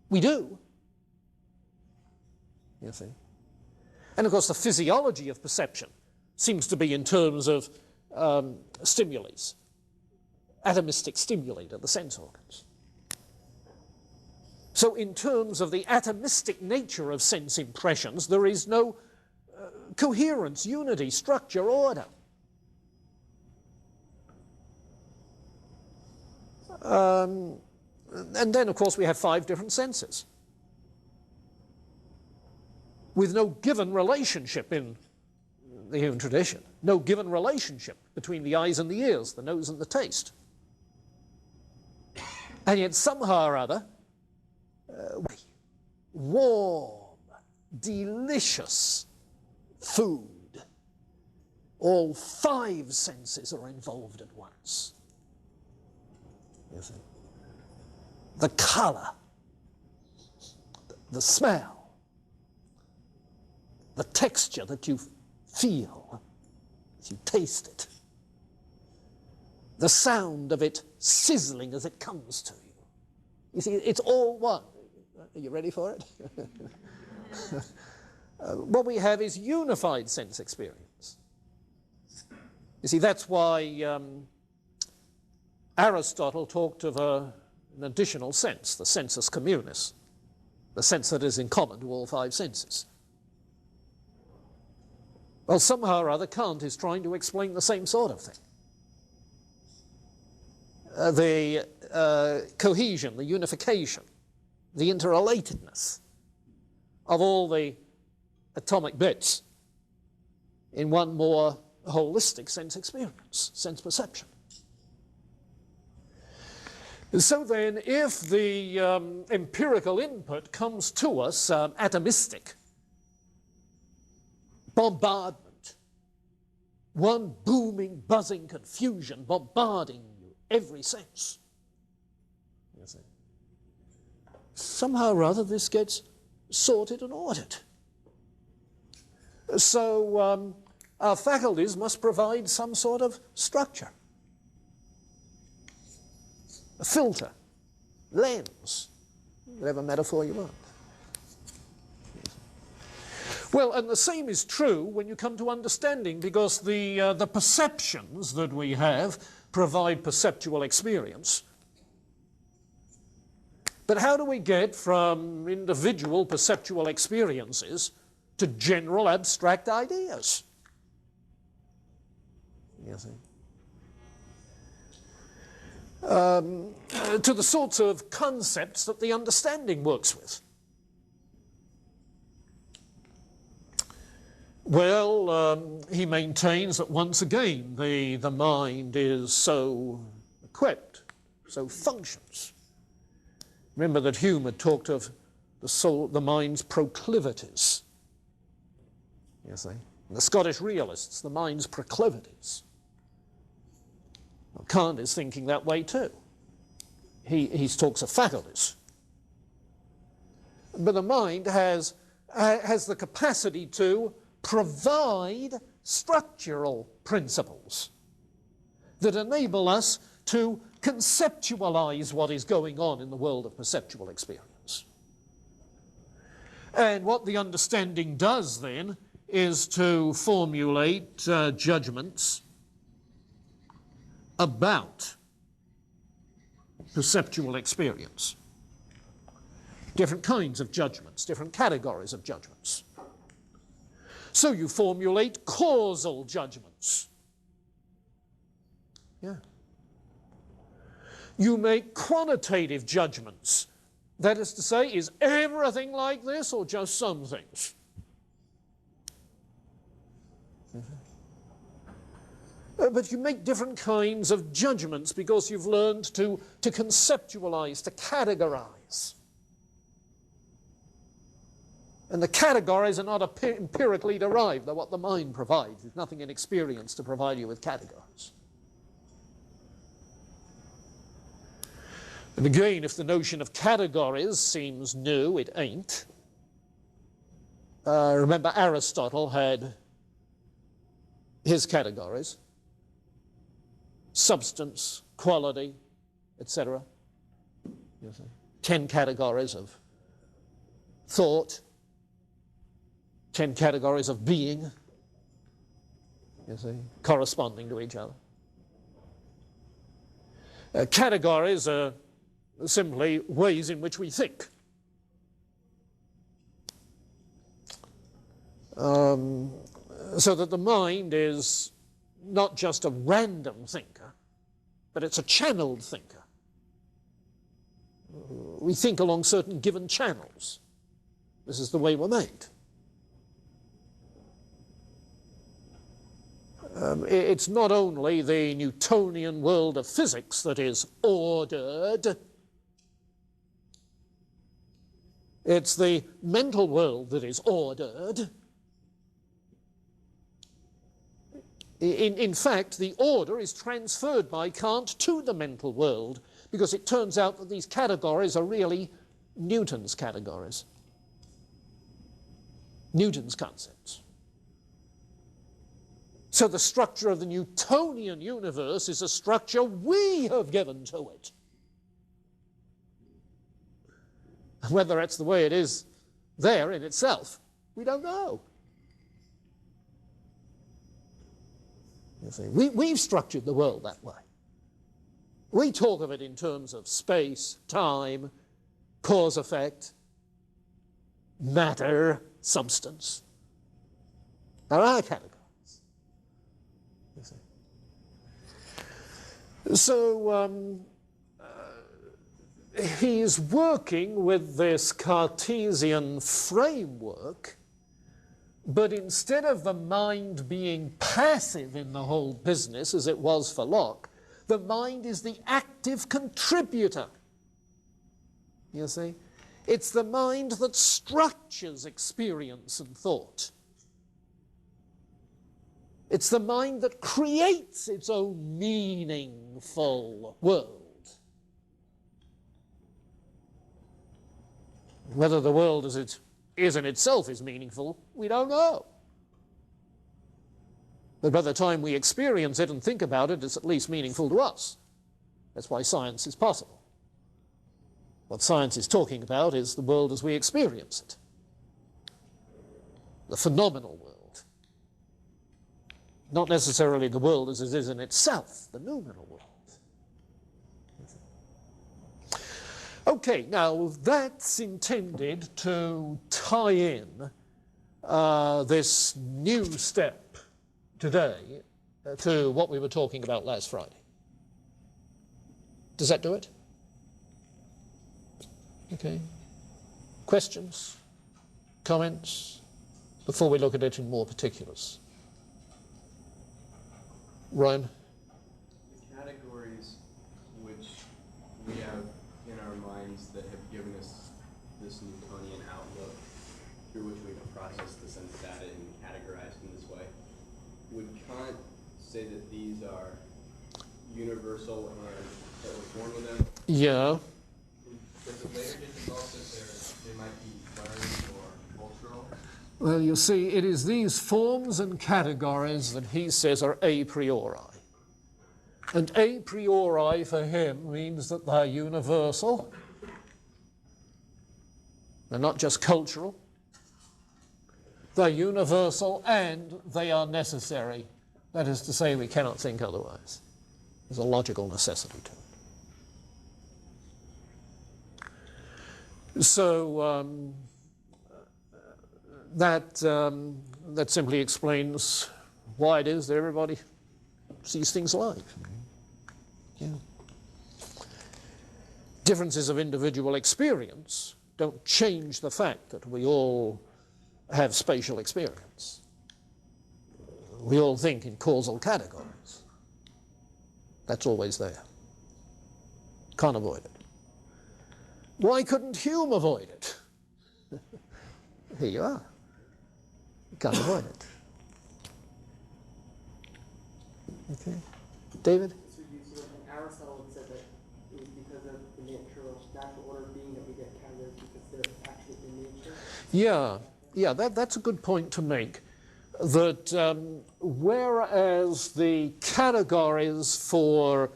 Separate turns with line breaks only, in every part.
We do. You see. And of course the physiology of perception seems to be in terms of stimules, atomistic stimuli to the sense organs. So in terms of the atomistic nature of sense impressions, there is no coherence, unity, structure, order. And then, of course, we have 5 different senses with no given relationship in the human tradition, no given relationship between the eyes and the ears, the nose and the taste. And yet somehow or other, warm, delicious food, all 5 senses are involved at once. You see? The colour, the smell, the texture that you feel as you taste it, the sound of it sizzling as it comes to you. You see, it's all one. Are you ready for it? What we have is unified sense experience. You see, that's why Aristotle talked of an additional sense, the sensus communis, the sense that is in common to all 5 senses. Well, somehow or other, Kant is trying to explain the same sort of thing. The cohesion, the unification, the interrelatedness of all the atomic bits in one more holistic sense experience, sense perception. So then, if the empirical input comes to us atomistic, bombardment, one booming, buzzing confusion bombarding you, every sense, you see, somehow or other this gets sorted and ordered. So our faculties must provide some sort of structure, a filter, lens, whatever metaphor you want. Well, and the same is true when you come to understanding, because the perceptions that we have provide perceptual experience. But how do we get from individual perceptual experiences to general abstract ideas? You see? To the sorts of concepts that the understanding works with. Well, he maintains that once again the mind is so equipped, so functions. Remember that Hume had talked of the soul, the mind's proclivities. You see, and the Scottish realists, the mind's proclivities. Well, Kant is thinking that way too. He talks of faculties. But the mind has the capacity to provide structural principles that enable us to conceptualize what is going on in the world of perceptual experience. And what the understanding does then is to formulate judgments about perceptual experience. Different kinds of judgments, different categories of judgments. So you formulate causal judgments. Yeah. You make quantitative judgments. That is to say, is everything like this or just some things? But you make different kinds of judgments because you've learned to conceptualize, to categorize. And the categories are not empirically derived. They're what the mind provides. There's nothing in experience to provide you with categories. And again, if the notion of categories seems new, it ain't. Remember, Aristotle had his categories: substance, quality, etc. 10 categories of thought, 10 categories of being, you see, corresponding to each other. Categories are simply ways in which we think. So that the mind is not just a random thinker, but it's a channeled thinker. We think along certain given channels. This is the way we're made. It's not only the Newtonian world of physics that is ordered, it's the mental world that is ordered. In fact, the order is transferred by Kant to the mental world, because it turns out that these categories are really Newton's categories, Newton's concepts. So the structure of the Newtonian universe is a structure we have given to it. Whether that's the way it is there in itself, we don't know. You see, we've structured the world that way. We talk of it in terms of space, time, cause, effect, matter, substance. There are categories. You see. So he's working with this Cartesian framework, but instead of the mind being passive in the whole business, as it was for Locke, the mind is the active contributor. You see? It's the mind that structures experience and thought. It's the mind that creates its own meaningful world. Whether the world as it is in itself is meaningful, we don't know. But by the time we experience it and think about it, it's at least meaningful to us. That's why science is possible. What science is talking about is the world as we experience it. The phenomenal world. Not necessarily the world as it is in itself, the noumenal world. Okay, now that's intended to tie in this new step today to what we were talking about last Friday. Does that do it? Okay. Questions? Comments? Before we look at it in more particulars. Ryan?
The categories which we have in our minds that have given us this Newtonian outlook through which we can process the sense data and categorize in this way, would Kant say that these are universal and that we're born with them?
Yeah.
Does it later get developed that they might be learned or cultural?
Well, you see, it is these forms and categories that he says are a priori. And a priori for him means that they're universal. They're not just cultural. They're universal and they are necessary. That is to say, we cannot think otherwise. There's a logical necessity to it. So that simply explains why it is that everybody sees things alike. Yeah. Differences of individual experience don't change the fact that we all have spatial experience. We all think in causal categories. That's always there. Can't avoid it. Why couldn't Hume avoid it? Here you are. You can't avoid it. Okay. David?
So Aristotle said that it was because of the natural order of being that we get categories because they're actually in nature?
Yeah, that's a good point to make. That whereas the categories for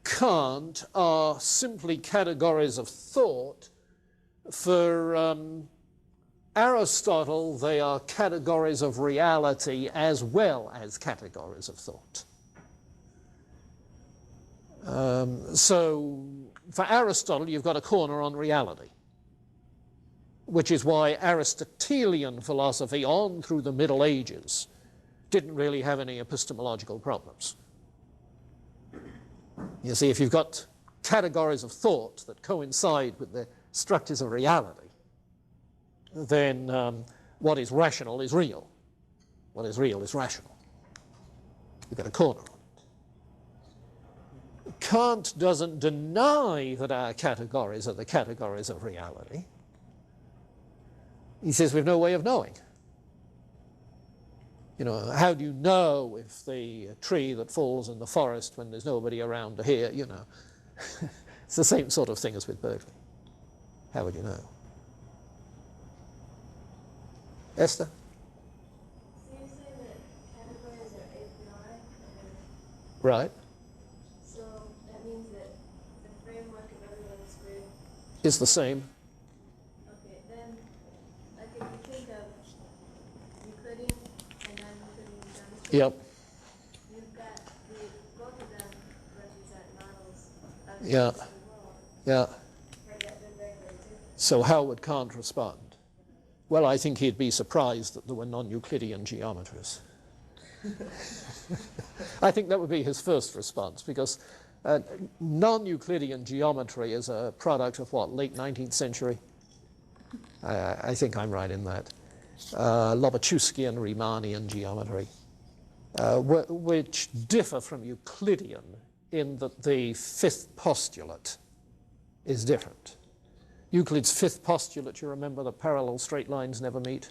Kant are simply categories of thought, for Aristotle, they are categories of reality as well as categories of thought. So for Aristotle, you've got a corner on reality, which is why Aristotelian philosophy on through the Middle Ages didn't really have any epistemological problems. You see, if you've got categories of thought that coincide with the structures of reality, then what is rational is real. What is real is rational. You've got a corner on it. Kant doesn't deny that our categories are the categories of reality. He says we've no way of knowing. You know, how do you know if the tree that falls in the forest when there's nobody around to hear, you know? It's the same sort of thing as with Berkeley. How would you know? Esther?
So you're saying that categories are a priori?
Right.
So that means that the framework of everyone's grid.
Is the same.
Okay, then, like if you think of Euclidean and non-Euclidean geometry.
Yep.
You've got both of them represent models of
Yeah.
the world.
Yeah.
But yet they're very, very different.
So how would Kant respond? Well, I think he'd be surprised that there were non-Euclidean geometries. I think that would be his first response, because non-Euclidean geometry is a product of what, late 19th century? I think I'm right in that. Lobachevskian, Riemannian geometry, which differ from Euclidean in that the fifth postulate is different. Euclid's fifth postulate, you remember, that parallel straight lines never meet?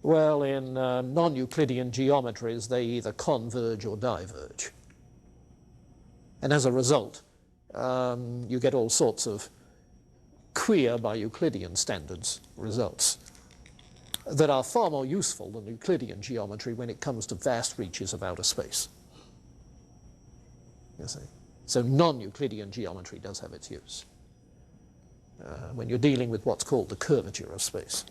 Well, in non-Euclidean geometries, they either converge or diverge. And as a result, you get all sorts of queer, by Euclidean standards, results that are far more useful than Euclidean geometry when it comes to vast reaches of outer space. You see? So non-Euclidean geometry does have its use when you're dealing with what's called the curvature of space.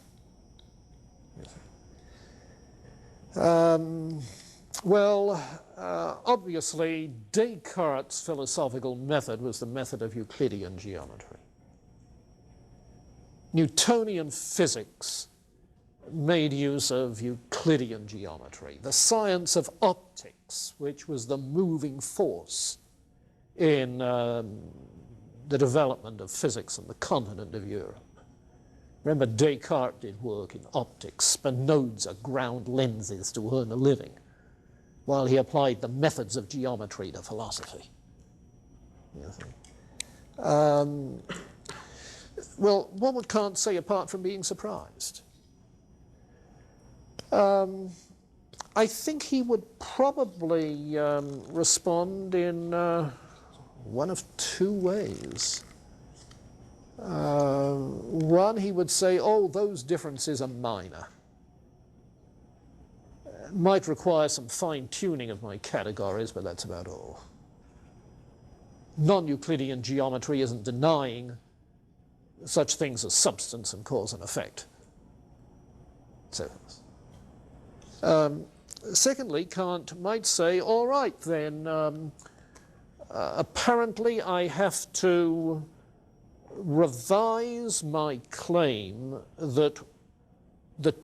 Obviously, Descartes' philosophical method was the method of Euclidean geometry. Newtonian physics made use of Euclidean geometry. The science of optics, which was the moving force in the development of physics on the continent of Europe. Remember, Descartes did work in optics. Spinoza ground lenses to earn a living, while he applied the methods of geometry to philosophy. Well, what would Kant say apart from being surprised? I think he would probably respond in one of two ways. One, he would say, oh, those differences are minor. Might require some fine-tuning of my categories, but that's about all. Non-Euclidean geometry isn't denying such things as substance and cause and effect. So, secondly, Kant might say, all right, then, apparently I have to revise my claim that the